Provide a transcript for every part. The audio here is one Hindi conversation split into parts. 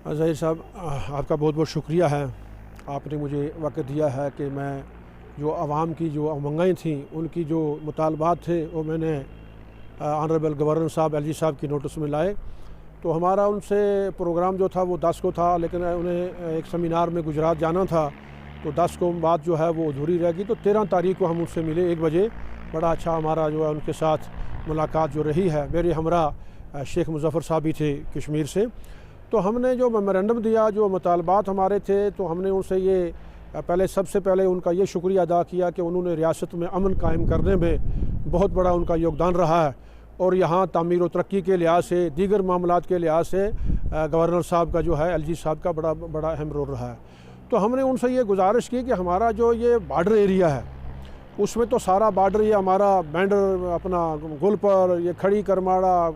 ज़हीर साहब, आपका बहुत बहुत शुक्रिया है। आपने मुझे वक़्त दिया है कि मैं जो आवाम की जो मंगाई थी, उनकी जो मुतालबात थे, वो मैंने ऑनरेबल गवर्नर साहब एलजी साहब की नोटिस में लाए। तो हमारा उनसे प्रोग्राम जो था वो 10 को था, लेकिन उन्हें एक सेमिनार में गुजरात जाना था, तो 10 को बात जो है वो अधूरी रह गई। तो 13 तारीख को हम उनसे मिले 1 बजे। बड़ा अच्छा हमारा जो है उनके साथ मुलाकात जो रही है। मेरे हमरा शेख मुज़फ़्फ़र साहब भी थे कश्मीर से। तो हमने जो मेमोरेंडम दिया, जो मुतालबात हमारे थे, तो हमने उनसे ये सबसे पहले उनका ये शुक्रिया अदा किया कि उन्होंने रियासत में अमन कायम करने में बहुत बड़ा उनका योगदान रहा है, और यहाँ तामीर व तरक्की के लिहाज से, दीगर मामलात के लिहाज से गवर्नर साहब का जो है, एलजी साहब का बड़ा अहम रोल रहा है। तो हमने उनसे ये गुजारिश की कि हमारा जो ये बॉर्डर एरिया है, उसमें तो सारा बॉर्डर ये हमारा बैंडर, अपना गुलपर, ये खड़ी करमाड़ा,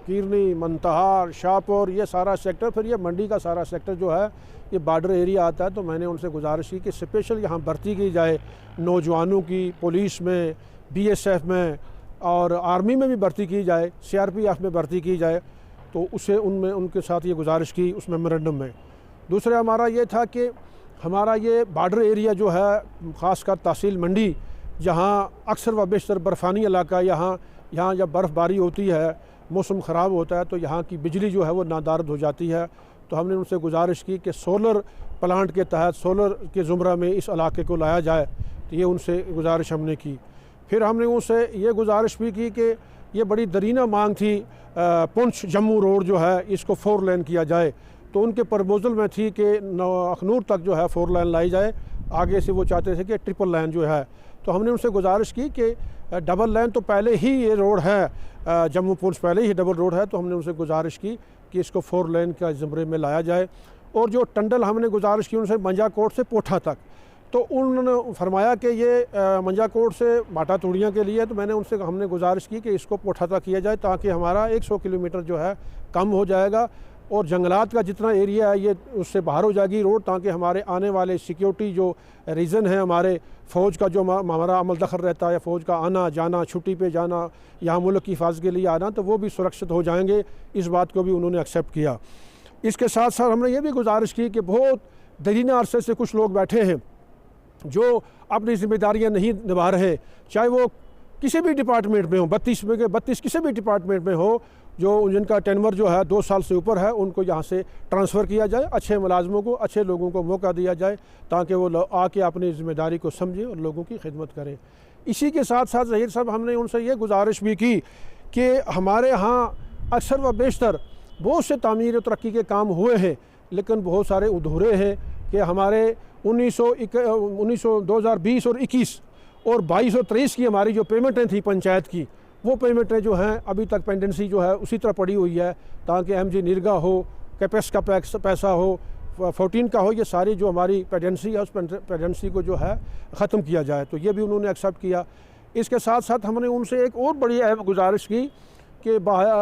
कीरनी, मंतहार, शाहपुर, ये सारा सेक्टर, फिर ये मंडी का सारा सेक्टर जो है ये बॉर्डर एरिया आता है। तो मैंने उनसे गुजारिश की कि स्पेशल यहाँ भर्ती की जाए नौजवानों की, पुलिस में, बीएसएफ में और आर्मी में भी भर्ती की जाए, सीआरपीएफ में भर्ती की जाए। तो उसे उनके साथ ये गुजारिश की उस मेमोरेंडम में। दूसरा हमारा ये था कि हमारा ये बॉर्डर एरिया जो है, ख़ासकर तहसील मंडी, जहाँ अक्सर व बेशतर बर्फ़ानी इलाका, यहाँ जब बर्फ़बारी होती है, मौसम ख़राब होता है, तो यहाँ की बिजली जो है वो नादारद हो जाती है। तो हमने उनसे गुजारिश की कि सोलर प्लांट के तहत, सोलर के ज़ुमरा में इस इलाके को लाया जाए। तो ये उनसे गुजारिश हमने की। फिर हमने उनसे ये गुजारिश भी की कि ये बड़ी दरीना मांग थी, पुंछ जम्मू रोड जो है इसको 4 लेन किया जाए। तो उनके प्रपोज़ल में थी कि अखनूर तक जो है 4 लेन लाई जाए, आगे से वो चाहते थे कि ट्रिपल लेन जो है। तो हमने उनसे गुजारिश की कि डबल लेन तो पहले ही ये रोड है, जम्मू पुंछ पहले ही डबल रोड है। तो हमने उनसे गुजारिश की कि इसको 4 लेन का ज़ुमरे में लाया जाए। और जो टंडल हमने गुजारिश की उनसे मंजाकोट से पोठा तक, तो उन्होंने फरमाया कि ये मंजाकोट से माटा तूड़ियाँ के लिए। तो हमने गुजारिश की कि इसको पोठा तक किया जाए, ताकि हमारा 100 किलोमीटर जो है कम हो जाएगा, और जंगलात का जितना एरिया है ये उससे बाहर हो जाएगी रोड, ताकि हमारे आने वाले सिक्योरिटी जो रीज़न है, हमारे फ़ौज का जो हमारा अमल दखल रहता है, फ़ौज का आना जाना, छुट्टी पे जाना, यहाँ मुल्क की हिफाजत के लिए आना, तो वो भी सुरक्षित हो जाएंगे। इस बात को भी उन्होंने एक्सेप्ट किया। इसके साथ साथ हमने ये भी गुजारिश की कि बहुत दरीना अरसे से कुछ लोग बैठे हैं जो अपनी ज़िम्मेदारियाँ नहीं निभा रहे, चाहे वो किसी भी डिपार्टमेंट में हो, 32 में के 32 किसी भी डिपार्टमेंट में हो, जो जिनका टेनवर जो है 2 साल से ऊपर है, उनको यहाँ से ट्रांसफ़र किया जाए। अच्छे मुलाजमों को, अच्छे लोगों को मौका दिया जाए, ताकि वो आके अपनी ज़िम्मेदारी को समझें और लोगों की खिदमत करें। इसी के साथ साथ ज़हीर साहब, हमने उनसे ये गुजारिश भी की कि हमारे यहाँ अक्सर व बेशतर बहुत से तामीर तरक्की के काम हुए हैं, लेकिन बहुत सारे अधूरे हैं। कि हमारे 2020 और 21 और 22 और 23 की हमारी जो पेमेंटें थी पंचायत की, वो पेमेंटें जो हैं अभी तक पेंडेंसी जो है उसी तरह पड़ी हुई है, ताकि एमजी निरगा हो, कैपेक्स का पैसा हो, 14 का हो, ये सारी जो हमारी पेंडेंसी है उस पेंडेंसी को जो है ख़त्म किया जाए। तो ये भी उन्होंने एक्सेप्ट किया। इसके साथ साथ हमने उनसे एक और बड़ी अहम गुजारिश की कि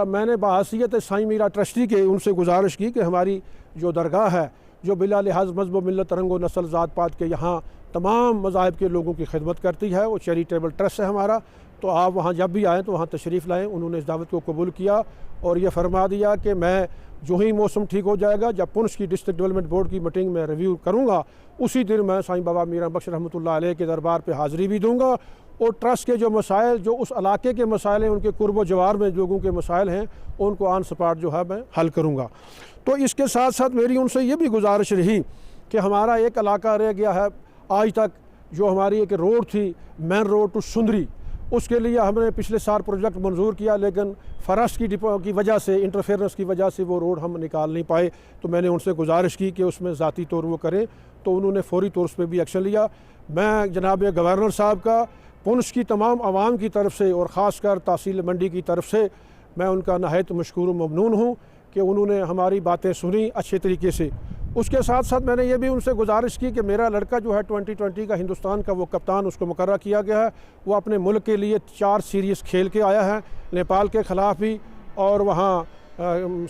मैंने बहैसियत साईं मीरा ट्रस्टी के उनसे गुजारिश की कि हमारी जो दरगाह है, जो बिला लिहाज मज़हब मिल्लत रंग व नस्ल ज़ात पात के यहाँ तमाम मज़ाहिब के लोगों की खिदमत करती है, वो चैरिटेबल ट्रस्ट है हमारा। तो आप वहाँ जब भी आएँ तो वहाँ तशरीफ़ लाएँ। उन्होंने इस दावत को कबूल किया और ये फरमा दिया कि मैं जो ही मौसम ठीक हो जाएगा, जब पुंछ की डिस्ट्रिक्ट डेवलपमेंट बोर्ड की मीटिंग में रिव्यू करूँगा, उसी दिन मैं साईं बाबा मीरा बख्श रहमतुल्लाह अलैह के दरबार पर हाज़िरी भी दूँगा, और ट्रस्ट के जो मसाइल, जो उस इलाके के मसाइल हैं, उनके कुर्ब जवार में लोगों के मसाइल हैं, उनको ऑन स्पॉट जो है मैं हल करूँगा। तो इसके साथ साथ मेरी उनसे ये भी गुजारिश रही कि हमारा एक इलाका रह गया है आज तक, जो हमारी एक रोड थी मेन रोड टू सुंदरी, उसके लिए हमने पिछले साल प्रोजेक्ट मंजूर किया, लेकिन फरस्ट की वजह से, इंटरफेरेंस की वजह से वो रोड हम निकाल नहीं पाए। तो मैंने उनसे गुजारिश की कि उसमें ज़ाती तौर वो करें, तो उन्होंने फौरी तौर पर भी एक्शन लिया। मैं जनाब गवर्नर साहब का पुंछ की तमाम आवाम की तरफ से और ख़ासकर तहसील मंडी की तरफ से मैं उनका नहायत मशकूर व ममनून हूँ कि उन्होंने हमारी बातें सुनी अच्छे तरीके से। उसके साथ साथ मैंने ये भी उनसे गुजारिश की कि मेरा लड़का जो है 2020 का हिंदुस्तान का वो कप्तान, उसको मुकर्रर किया गया है। वो अपने मुल्क के लिए 4 सीरीज़ खेल के आया है, नेपाल के ख़िलाफ़ भी और वहाँ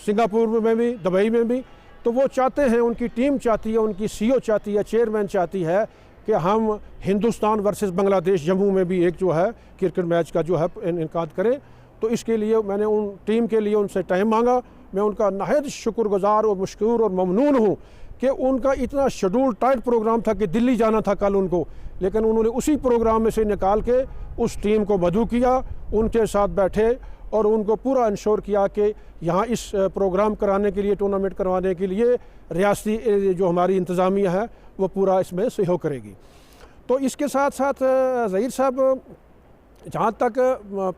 सिंगापुर में भी, दुबई में भी। तो वो चाहते हैं, उनकी टीम चाहती है, उनकी CEO चाहती है, चेयरमैन चाहती है कि हम हिंदुस्तान वर्सेस बांग्लादेश जम्मू में भी एक जो है क्रिकेट मैच का जो है इनकाद करें। तो इसके लिए मैंने उन टीम के लिए उनसे टाइम मांगा मैं उनका नहायत शुक्रगुजार और मशकूर और ममनून हूँ कि उनका इतना शेड्यूल टाइट प्रोग्राम था कि दिल्ली जाना था कल उनको, लेकिन उन्होंने उसी प्रोग्राम में से निकाल के उस टीम को मदऊ किया, उनके साथ बैठे और उनको पूरा इंश्योर किया कि यहाँ इस प्रोग्राम कराने के लिए, टूर्नामेंट करवाने के लिए रियासती जो हमारी इंतज़ामिया है वो पूरा इसमें सहयोग करेगी। तो इसके साथ साथ ज़हीर साहब, जहाँ तक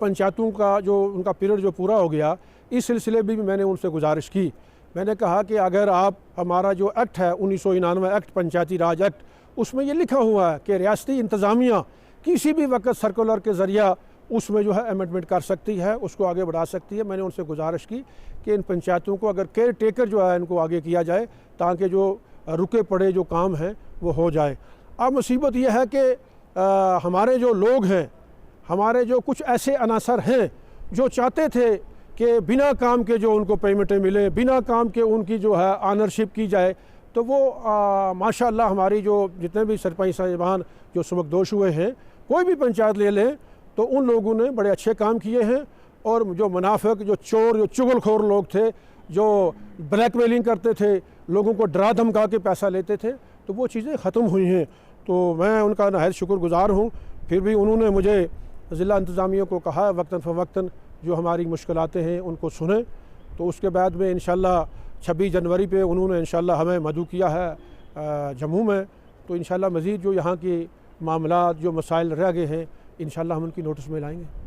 पंचायतों का जो उनका पीरियड जो पूरा हो गया, इस सिलसिले में भी मैंने उनसे गुजारिश की। मैंने कहा कि अगर आप हमारा जो एक्ट है 1999 एक्ट, पंचायती राज एक्ट, उसमें ये लिखा हुआ है कि रियासती इंतज़ामिया किसी भी वक्त सर्कुलर के ज़रिया उसमें जो है अमेंडमेंट कर सकती है, उसको आगे बढ़ा सकती है। मैंने उनसे गुजारिश की कि इन पंचायतों को अगर केयर टेकर जो है इनको आगे किया जाए ताकि जो रुके पड़े जो काम हैं वो हो जाए। अब मुसीबत यह है कि हमारे जो लोग हैं, हमारे जो कुछ ऐसे अनासर हैं जो चाहते थे कि बिना काम के जो उनको पेमेंटें मिले, बिना काम के उनकी जो है ऑनरशिप की जाए, तो वो माशाअल्लाह हमारी जो जितने भी सरपंच साहिबान जो सबकदोश हुए हैं, कोई भी पंचायत ले लें तो उन लोगों ने बड़े अच्छे काम किए हैं। और जो मुनाफिक, जो चोर, जो चुगलखोर लोग थे, जो ब्लैकमेलिंग करते थे, लोगों को डरा धमका के पैसा लेते थे, तो वो चीज़ें ख़त्म हुई हैं। तो मैं उनका नहायत शुक्रगुजार हूँ। फिर भी उन्होंने मुझे ज़िला इंतज़ामिया को कहा वक्तन फ़वक्तन जो हमारी मुश्किलातें हैं उनको सुने। तो उसके बाद में इंशाअल्लाह 26 जनवरी पे उन्होंने इंशाअल्लाह हमें मदऊ किया है जम्मू में। तो इंशाअल्लाह मज़ीद जो यहाँ के मामलात, जो मसाइल रह गए हैं, इंशाअल्लाह हम उनकी नोटिस में लाएंगे।